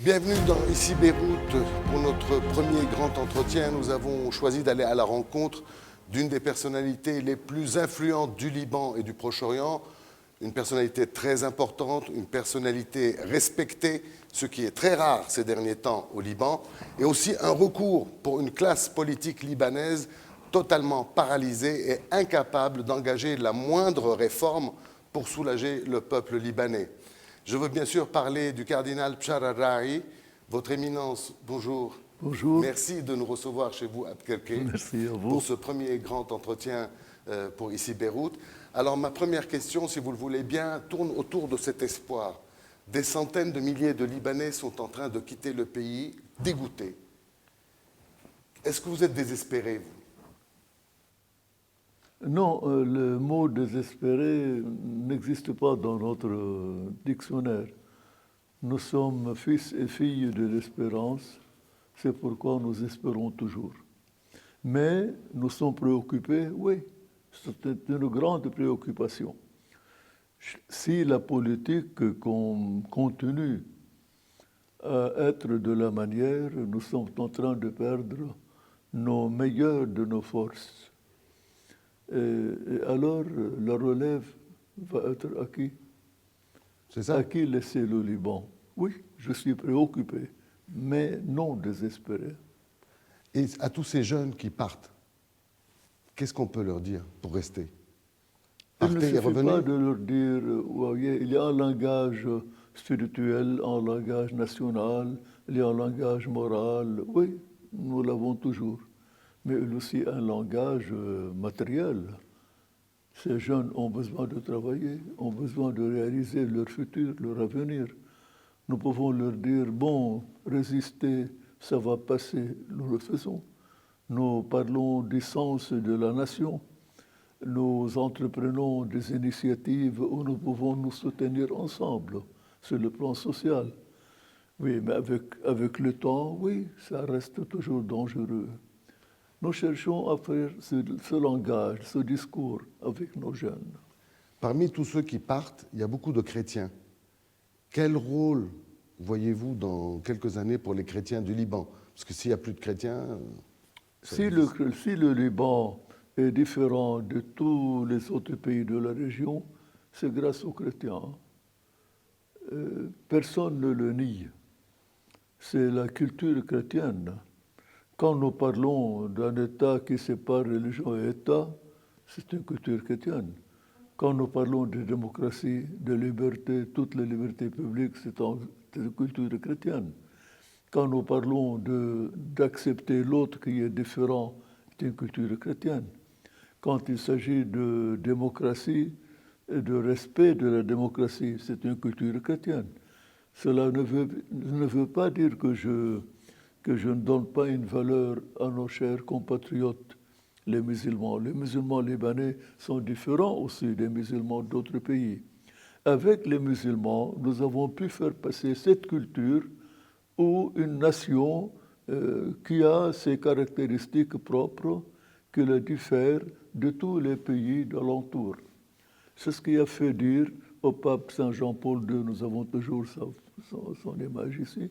Bienvenue dans Ici Beyrouth. Pour notre premier grand entretien, nous avons choisi d'aller à la rencontre d'une des personnalités les plus influentes du Liban et du Proche-Orient, une personnalité très importante, une personnalité respectée, ce qui est très rare ces derniers temps au Liban, et aussi un recours pour une classe politique libanaise totalement paralysée et incapable d'engager la moindre réforme pour soulager le peuple libanais. Je veux bien sûr parler du cardinal Bchar el-Raï. Votre Éminence, bonjour. Bonjour. Merci de nous recevoir chez vous à Abdelkek. Merci à vous. Pour ce premier grand entretien pour Ici Beyrouth. Alors ma première question, si vous le voulez bien, tourne autour de cet espoir. Des centaines de milliers de Libanais sont en train de quitter le pays, dégoûtés. Est-ce que vous êtes désespéré, vous ? Non, le mot désespéré n'existe pas dans notre dictionnaire. Nous sommes fils et filles de l'espérance, c'est pourquoi nous espérons toujours. Mais nous sommes préoccupés, oui, c'est une grande préoccupation. Si la politique continue à être de la manière, nous sommes en train de perdre nos meilleures de nos forces. Et alors, la relève va être à qui ? C'est ça ? À qui laisser le Liban ? Oui, je suis préoccupé, mais non désespéré. Et à tous ces jeunes qui partent, qu'est-ce qu'on peut leur dire pour rester ? Il ne Partez et suffit revenez ? pas de leur dire, voyez, il y a un langage spirituel, un langage national, il y a un langage moral. Oui, nous l'avons toujours. Mais il y a aussi un langage matériel. Ces jeunes ont besoin de travailler, ont besoin de réaliser leur futur, leur avenir. Nous pouvons leur dire, bon, résistez, ça va passer, nous le faisons. Nous parlons du sens de la nation. Nous entreprenons des initiatives où nous pouvons nous soutenir ensemble sur le plan social. Oui, mais avec le temps, oui, ça reste toujours dangereux. Nous cherchons à faire ce langage, ce discours avec nos jeunes. Parmi tous ceux qui partent, il y a beaucoup de chrétiens. Quel rôle voyez-vous dans quelques années pour les chrétiens du Liban ? Parce que s'il n'y a plus de chrétiens... Si le Liban est différent de tous les autres pays de la région, c'est grâce aux chrétiens. Personne ne le nie. C'est la culture chrétienne. Quand nous parlons d'un État qui sépare religion et État, c'est une culture chrétienne. Quand nous parlons de démocratie, de liberté, toutes les libertés publiques, c'est une culture chrétienne. Quand nous parlons d'accepter l'autre qui est différent, c'est une culture chrétienne. Quand il s'agit de démocratie et de respect de la démocratie, c'est une culture chrétienne. Cela ne veut pas dire que je ne donne pas une valeur à nos chers compatriotes, les musulmans. Les musulmans libanais sont différents aussi des musulmans d'autres pays. Avec les musulmans, nous avons pu faire passer cette culture où une nation qui a ses caractéristiques propres, qui la diffère de tous les pays d'alentour. C'est ce qui a fait dire au pape Saint Jean-Paul II, nous avons toujours son image ici,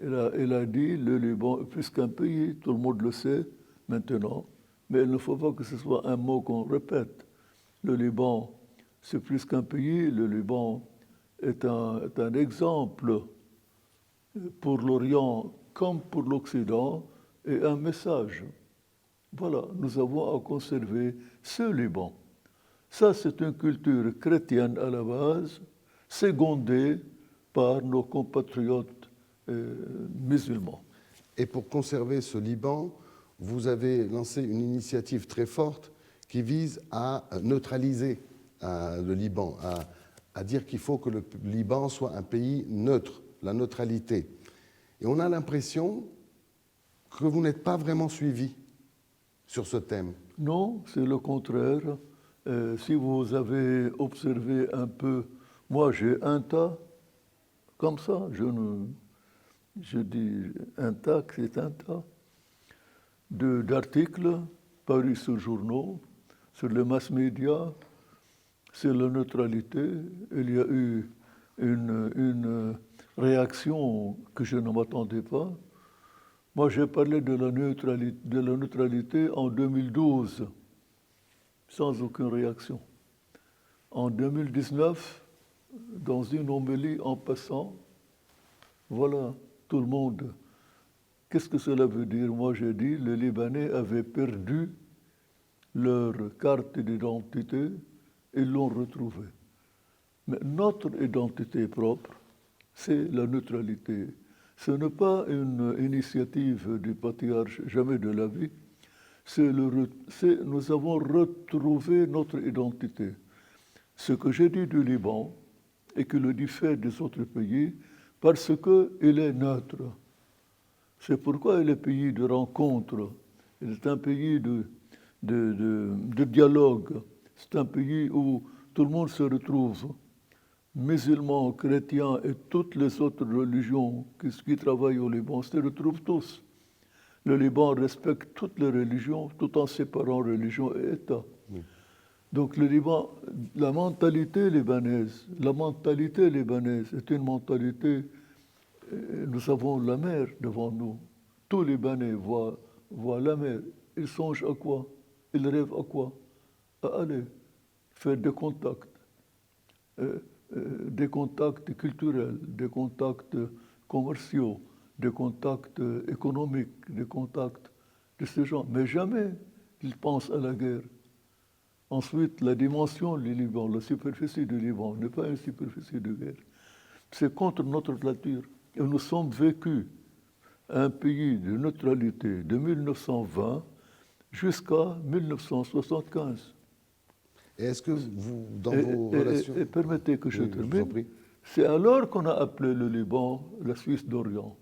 il a dit, le Liban est plus qu'un pays, tout le monde le sait maintenant, mais il ne faut pas que ce soit un mot qu'on répète. Le Liban, c'est plus qu'un pays, le Liban est un exemple pour l'Orient comme pour l'Occident et un message. Voilà, nous avons à conserver ce Liban. Ça, c'est une culture chrétienne à la base, secondée par nos compatriotes musulmans. Et pour conserver ce Liban, vous avez lancé une initiative très forte qui vise à neutraliser le Liban, à dire qu'il faut que le Liban soit un pays neutre, la neutralité. Et on a l'impression que vous n'êtes pas vraiment suivi sur ce thème. Non, c'est le contraire. Si vous avez observé un peu, moi j'ai un tas, comme ça, je dis un tas, c'est un tas d'articles parus sur journaux, sur les mass médias, sur la neutralité. Il y a eu une réaction que je ne m'attendais pas. Moi, j'ai parlé de la neutralité en 2012, sans aucune réaction. En 2019, dans une homélie en passant, voilà, tout le monde. Qu'est-ce que cela veut dire? Moi, j'ai dit, les Libanais avaient perdu leur carte d'identité et l'ont retrouvée. Mais notre identité propre, c'est la neutralité. Ce n'est pas une initiative du patriarche, jamais de la vie. Nous avons retrouvé notre identité. Ce que j'ai dit du Liban et que le diffère des autres pays, parce qu'il est neutre. C'est pourquoi il est pays de rencontre. Il est un pays de dialogue. C'est un pays où tout le monde se retrouve. Musulmans, chrétiens et toutes les autres religions qui travaillent au Liban se retrouvent tous. Le Liban respecte toutes les religions tout en séparant religion et État. Oui. Donc le Liban, la mentalité libanaise est une mentalité, nous avons la mer devant nous. Tout Libanais voit la mer. Ils songent à quoi? Ils rêvent à quoi? À aller faire des contacts culturels, des contacts commerciaux, des contacts économiques, des contacts de ce genre. Mais jamais ils pensent à la guerre. Ensuite, la dimension du Liban, la superficie du Liban n'est pas une superficie de guerre. C'est contre notre nature. Et nous sommes vécus un pays de neutralité de 1920 jusqu'à 1975. Et est-ce que vous, dans vos relations... Et permettez que je termine. C'est alors qu'on a appelé le Liban la Suisse d'Orient,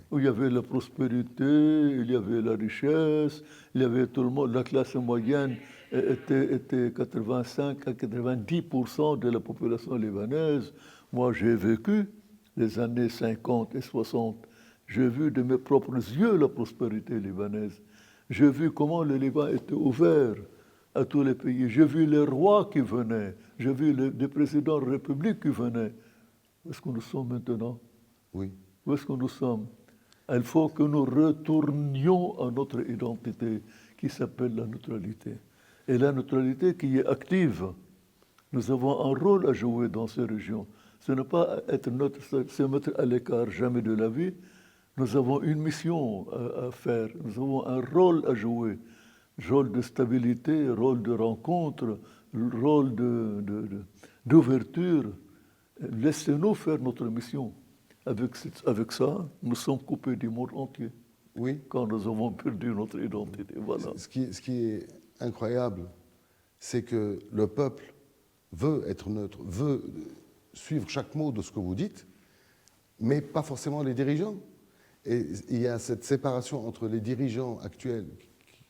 où il y avait la prospérité, il y avait la richesse, il y avait tout le monde. La classe moyenne était 85 à 90% de la population libanaise. Moi, j'ai vécu les années 50 et 60. J'ai vu de mes propres yeux la prospérité libanaise. J'ai vu comment le Liban était ouvert à tous les pays. J'ai vu les rois qui venaient. J'ai vu des présidents de république qui venaient. Où est-ce que nous sommes maintenant? Oui. Où est-ce que nous sommes? Il faut que nous retournions à notre identité qui s'appelle la neutralité. Et la neutralité qui est active. Nous avons un rôle à jouer dans ces régions. Ce n'est pas être neutre, se mettre à l'écart jamais de la vie. Nous avons une mission à faire. Nous avons un rôle à jouer. Rôle de stabilité, rôle de rencontre, rôle d'ouverture. Laissez-nous faire notre mission. Avec ça, nous sommes coupés du monde entier. Oui. Quand nous avons perdu notre identité. Voilà. Ce qui est incroyable, c'est que le peuple veut être neutre, veut suivre chaque mot de ce que vous dites, mais pas forcément les dirigeants. Et il y a cette séparation entre les dirigeants actuels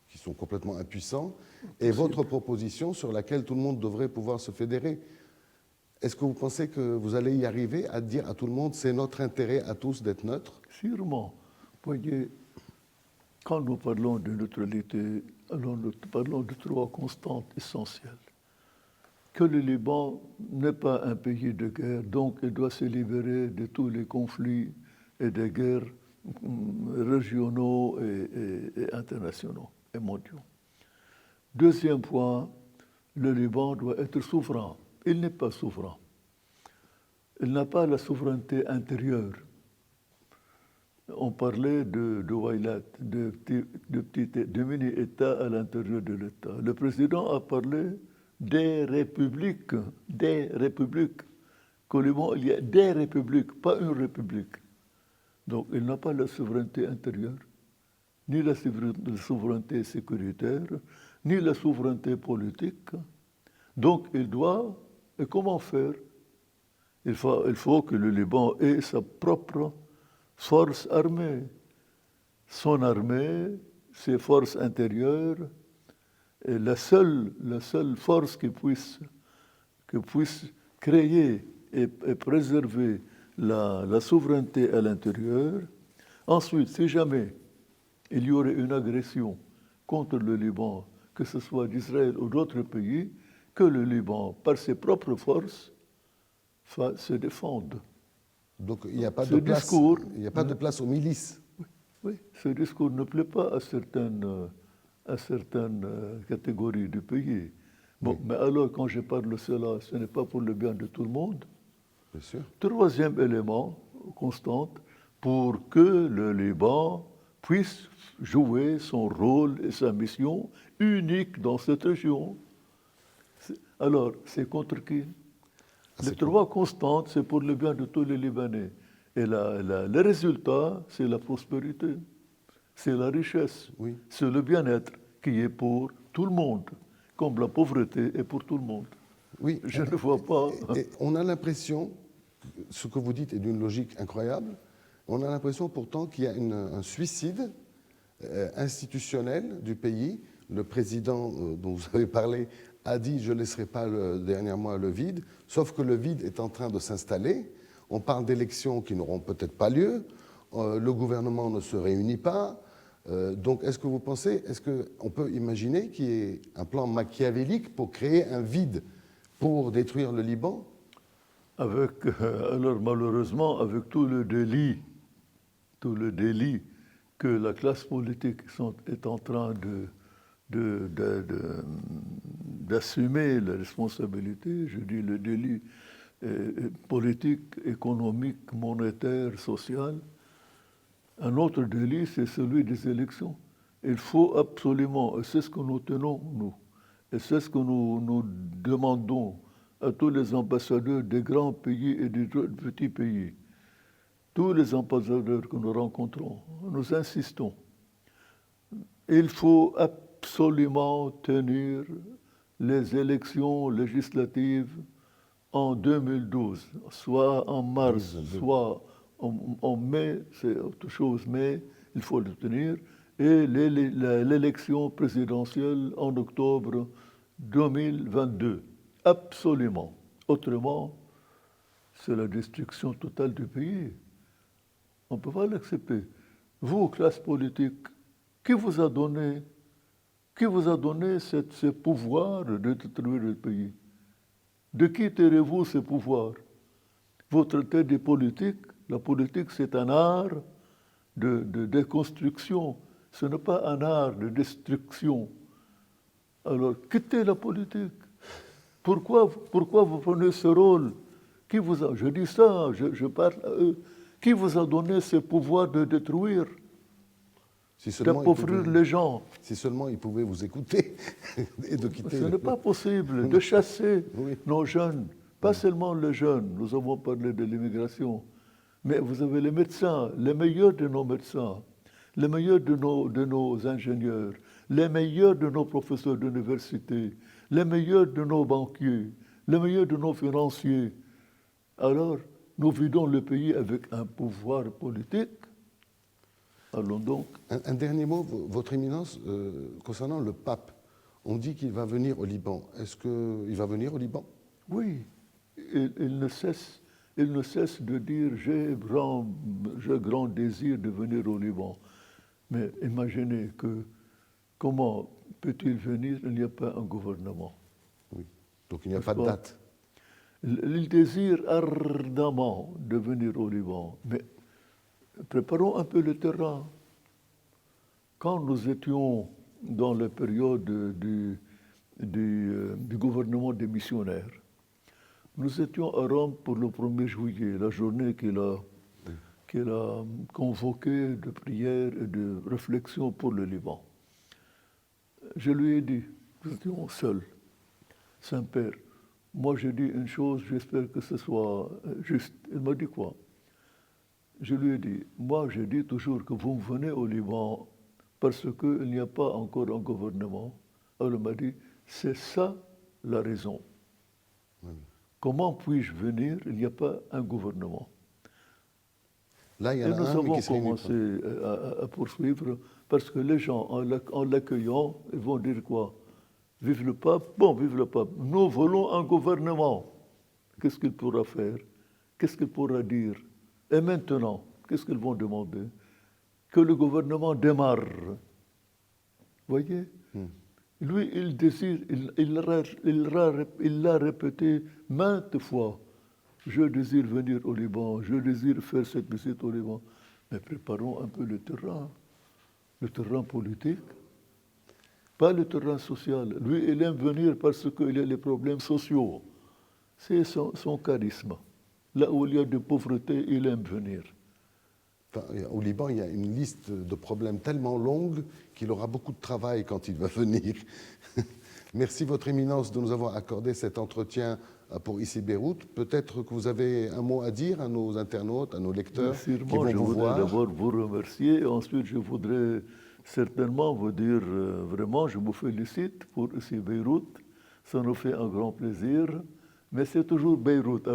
qui sont complètement impuissants et votre proposition sur laquelle tout le monde devrait pouvoir se fédérer. Est-ce que vous pensez que vous allez y arriver à dire à tout le monde c'est notre intérêt à tous d'être neutres? Sûrement. Voyez, quand nous parlons de neutralité, alors nous parlons de trois constantes essentielles. Que le Liban n'est pas un pays de guerre, donc il doit se libérer de tous les conflits et des guerres régionaux et internationaux et mondiaux. Deuxième point, le Liban doit être souverain. Il n'est pas souverain. Il n'a pas la souveraineté intérieure. On parlait de Wailat, de mini-États à l'intérieur de l'État. Le président a parlé des républiques. Qu'au Liban, il y a des républiques, pas une république. Donc, il n'a pas la souveraineté intérieure, ni la souveraineté sécuritaire, ni la souveraineté politique. Donc, il doit... Et comment faire? Il faut que le Liban ait sa propre force armée. Son armée, ses forces intérieures, et la seule force qui puisse créer et préserver la souveraineté à l'intérieur. Ensuite, si jamais il y aurait une agression contre le Liban, que ce soit d'Israël ou d'autres pays, que le Liban, par ses propres forces, se défende. Donc il n'y a pas Ce de place, discours, il n'y a pas de place aux milices. oui, ce discours ne plaît pas à certaines catégories du pays. Bon, Oui. mais alors, quand je parle de cela, ce n'est pas pour le bien de tout le monde. Bien sûr. Troisième élément constant, pour que le Liban puisse jouer son rôle et sa mission unique dans cette région. Alors, c'est contre qui? Les trois constantes, c'est pour le bien de tous les Libanais. Et le résultat, c'est la prospérité, c'est la richesse, Oui. c'est le bien-être qui est pour tout le monde, comme la pauvreté est pour tout le monde. Oui. Je ne vois pas. Et on a l'impression, ce que vous dites est d'une logique incroyable, on a l'impression pourtant qu'il y a un suicide institutionnel du pays. Le président dont vous avez parlé a dit « je ne laisserai pas dernièrement le vide », sauf que le vide est en train de s'installer. On parle d'élections qui n'auront peut-être pas lieu, le gouvernement ne se réunit pas. Donc est-ce que vous pensez, est-ce qu'on peut imaginer qu'il y ait un plan machiavélique pour créer un vide, pour détruire le Liban? Alors malheureusement, avec tout le délit que la classe politique est en train d'assumer la responsabilité, je dis le délit politique, économique, monétaire, social. Un autre délit, c'est celui des élections. Il faut absolument, et c'est ce que nous tenons, nous, et c'est ce que nous demandons à tous les ambassadeurs des grands pays et des petits pays, tous les ambassadeurs que nous rencontrons, nous insistons. Il faut absolument tenir les élections législatives en 2012, soit en mars, soit en mai, c'est autre chose, mais il faut le tenir, et l'élection présidentielle en octobre 2022. Absolument. Autrement, c'est la destruction totale du pays. On ne peut pas l'accepter. Vous, classe politique, qui vous a donné ce pouvoir de détruire le pays? De qui tirez-vous ce pouvoir? Vous traitez des politiques. La politique, c'est un art de déconstruction. Ce n'est pas un art de destruction. Alors, quittez la politique. Pourquoi vous prenez ce rôle? Je dis ça, je parle à eux. Qui vous a donné ce pouvoir de détruire, d'appauvrir les gens? Si seulement ils pouvaient vous écouter et de quitter. Ce n'est pas possible de chasser nos jeunes, pas seulement les jeunes. Nous avons parlé de l'immigration, mais vous avez les médecins, les meilleurs de nos médecins, les meilleurs de nos ingénieurs, les meilleurs de nos professeurs d'université, les meilleurs de nos banquiers, les meilleurs de nos financiers. Alors, nous vidons le pays avec un pouvoir politique. Allons donc. Un dernier mot, Votre Éminence, concernant le pape. On dit qu'il va venir au Liban. Est-ce qu'il va venir au Liban? Oui. Il ne cesse de dire « j'ai grand désir de venir au Liban ». Mais imaginez comment peut-il venir? Il n'y a pas un gouvernement. Oui. Donc il n'y a pas de date. Il désire ardemment de venir au Liban, mais préparons un peu le terrain. Quand nous étions dans la période du gouvernement des missionnaires, nous étions à Rome pour le 1er juillet, la journée qu'il a convoquée de prière et de réflexion pour le Liban. Je lui ai dit, nous étions seuls, Saint-Père, moi j'ai dit une chose, j'espère que ce soit juste. Il m'a dit quoi? Je lui ai dit, moi j'ai dit toujours que vous venez au Liban parce qu'il n'y a pas encore un gouvernement. Alors il m'a dit, c'est ça la raison. Oui. Comment puis-je venir? Il n'y a pas un gouvernement. Là, il y en a nous un, avons commencé à poursuivre parce que les gens, en l'accueillant, ils vont dire quoi? Vive le pape? Bon, vive le pape. Nous voulons un gouvernement. Qu'est-ce qu'il pourra faire? Qu'est-ce qu'il pourra dire? Et maintenant, qu'est-ce qu'ils vont demander? Que le gouvernement démarre. Voyez? Lui, il désire, il l'a répété maintes fois. je désire venir au Liban, je désire faire cette visite au Liban. Mais préparons un peu le terrain politique, pas le terrain social. Lui, il aime venir parce qu'il a les problèmes sociaux. C'est son charisme. Là où il y a de pauvreté, il aime venir. Enfin, au Liban, il y a une liste de problèmes tellement longue qu'il aura beaucoup de travail quand il va venir. Merci, Votre Éminence, de nous avoir accordé cet entretien pour Ici Beyrouth. Peut-être que vous avez un mot à dire à nos internautes, à nos lecteurs qui vont je vous voudrais voir. d'abord vous remercier et ensuite je voudrais certainement vous dire vraiment, je vous félicite pour Ici Beyrouth. Ça nous fait un grand plaisir. Mais c'est toujours Beyrouth,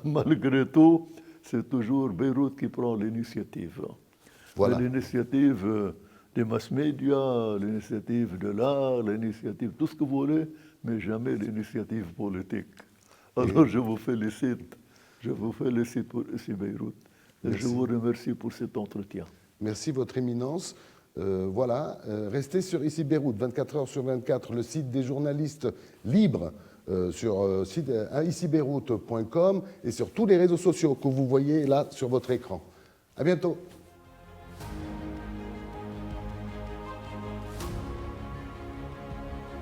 malgré tout, c'est toujours Beyrouth qui prend l'initiative. Voilà. L'initiative des mass médias, l'initiative de l'art, l'initiative, tout ce que vous voulez, mais jamais l'initiative politique. Alors je vous félicite pour ici Beyrouth. Et je vous remercie pour cet entretien. Merci, Votre Éminence. Restez sur Ici Beyrouth, 24 heures sur 24, le site des journalistes libres, sur icibeyrouth.com et sur tous les réseaux sociaux que vous voyez là sur votre écran. À bientôt.